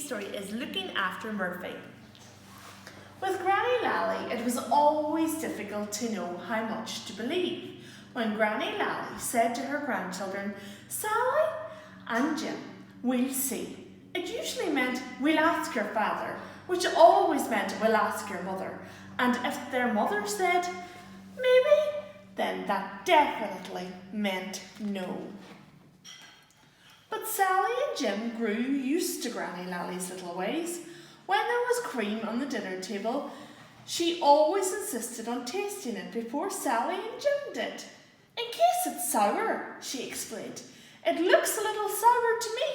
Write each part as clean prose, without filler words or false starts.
story is Looking After Murphy. With Granny Lally, it was always difficult to know how much to believe. When Granny Lally said to her grandchildren, "Sally and Jim, we'll see," it usually meant, "We'll ask your father," which always meant, "We'll ask your mother." And if their mother said, "Maybe," then that definitely meant no. But Sally and Jim grew used to Granny Lally's little ways. When there was cream on the dinner table, she always insisted on tasting it before Sally and Jim did. "In case it's sour," she explained. "It looks a little sour to me."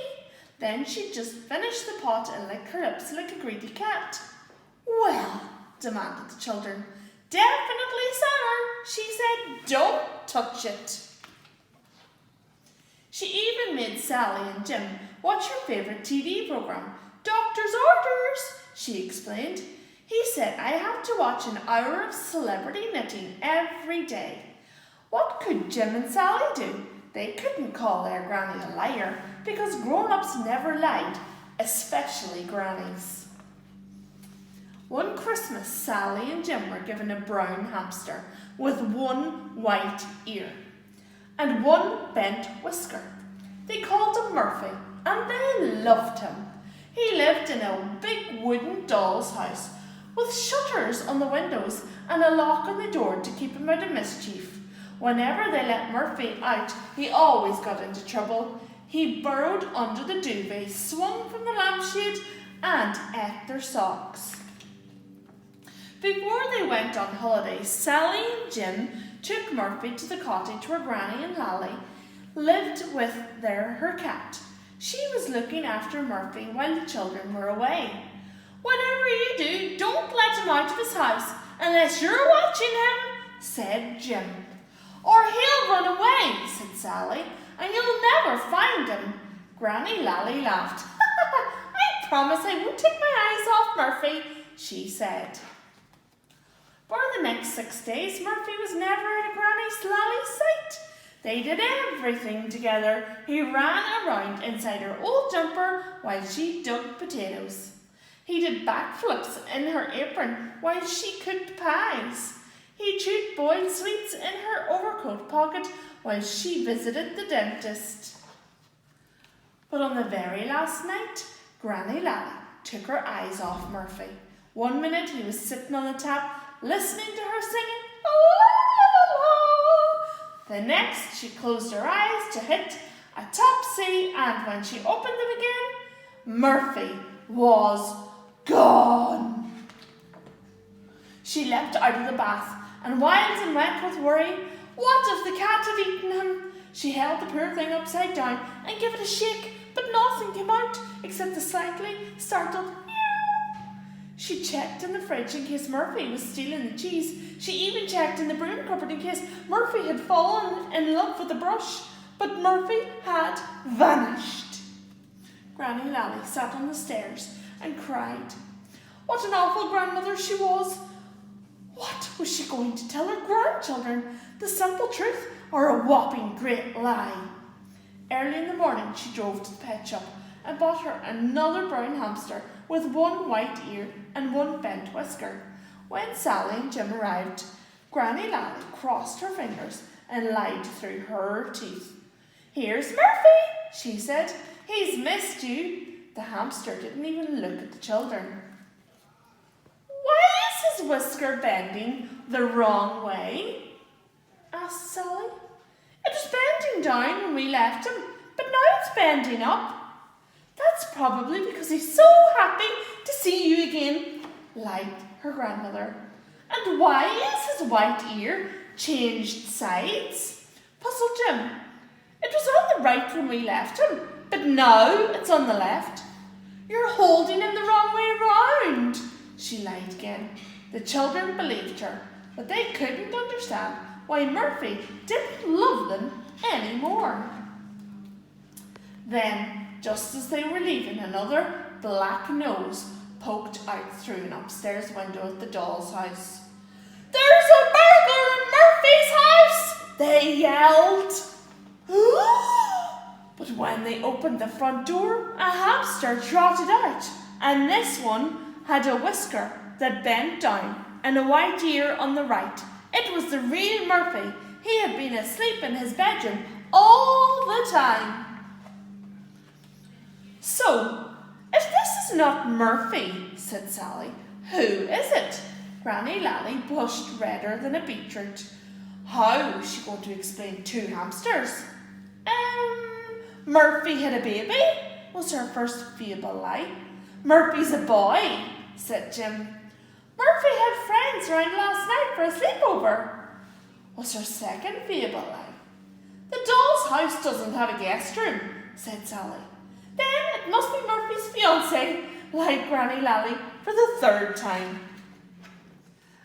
Then she'd just finish the pot and lick her lips like a greedy cat. "Well," demanded the children. "Definitely sour," she said. "Don't touch it." She even made Sally and Jim watch her favourite TV programme, "Doctor's Orders," she explained. "He said I have to watch an hour of celebrity knitting every day." What could Jim and Sally do? They couldn't call their granny a liar, because grown-ups never lied, especially grannies. One Christmas, Sally and Jim were given a brown hamster with one white ear and one bent whisker. They called him Murphy, and they loved him. He lived in a big wooden doll's house with shutters on the windows and a lock on the door to keep him out of mischief. Whenever they let Murphy out, he always got into trouble. He burrowed under the duvet, swung from the lampshade, and ate their socks. Before they went on holiday, Sally and Jim took Murphy to the cottage where Granny and Lally lived with her cat. She was looking after Murphy while the children were away. "Whatever you do, don't let him out of his house unless you're watching him," said Jim. "Or he'll run away," said Sally, "and you'll never find him." Granny Lally laughed. "I promise I won't take my eyes off Murphy," she said. For the next 6 days, Murphy was never out of Granny Lally's sight. They did everything together. He ran around inside her old jumper while she dug potatoes. He did backflips in her apron while she cooked pies. He chewed boiled sweets in her overcoat pocket while she visited the dentist. But on the very last night, Granny Lally took her eyes off Murphy. One minute he was sitting on the tap, listening to her singing, "La la la la." The next, she closed her eyes to hit a top C, and when she opened them again, Murphy was gone. She leapt out of the bath, and wild and wet with worry, what if the cat had eaten him? She held the poor thing upside down and gave it a shake, but nothing came out except a slightly startled meow. She checked in the fridge in case Murphy was stealing the cheese. She even checked in the broom cupboard in case Murphy had fallen in love with the brush. But Murphy had vanished. Granny Lally sat on the stairs and cried. What an awful grandmother she was. What was she going to tell her grandchildren? The simple truth or a whopping great lie? Early in the morning she drove to the pet shop and bought her another brown hamster with one white ear and one bent whisker. When Sally and Jim arrived, Granny Lally crossed her fingers and lied through her teeth. Here's Murphy, she said. He's missed you. The hamster didn't even look at the children. Why is his whisker bending the wrong way? Asked Sally. It was bending down when we left him, but now it's bending up. That's probably because he's so happy to see you again, lied her grandmother. And why is his white ear changed sides? Puzzled Jim. It was on the right when we left him, but now it's on the left. You're holding him the wrong way round, she lied again. The children believed her, but they couldn't understand why Murphy didn't love them anymore. Then, just as they were leaving, another black nose poked out through an upstairs window at the doll's house. There's a burglar in Murphy's house, they yelled. But when they opened the front door, a hamster hamster trotted out, and this one had a whisker that bent down and a white ear on the right. It was the real Murphy. He had been asleep in his bedroom all the time. "So, if this is not Murphy," said Sally, "who is it?" Granny Lally blushed redder than a beetroot. How was she going to explain two hamsters? "Murphy had a baby," was her first feeble lie. "Murphy's a boy," said Jim. "Murphy had friends round last night for a sleepover," was her second feeble lie. "The doll's house doesn't have a guest room," said Sally. "Then it must be Murphy's fiancé," lied Granny Lally for the third time.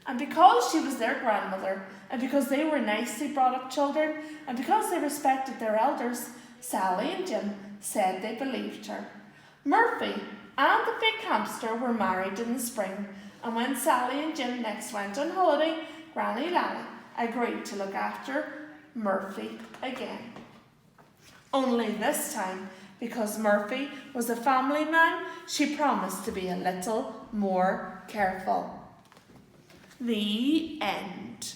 And because she was their grandmother, and because they were nicely brought up children, and because they respected their elders, Sally and Jim said they believed her. Murphy and the fake hamster were married in the spring, and when Sally and Jim next went on holiday, Granny Lally agreed to look after Murphy again. Only this time, because Murphy was a family man, she promised to be a little more careful. The end.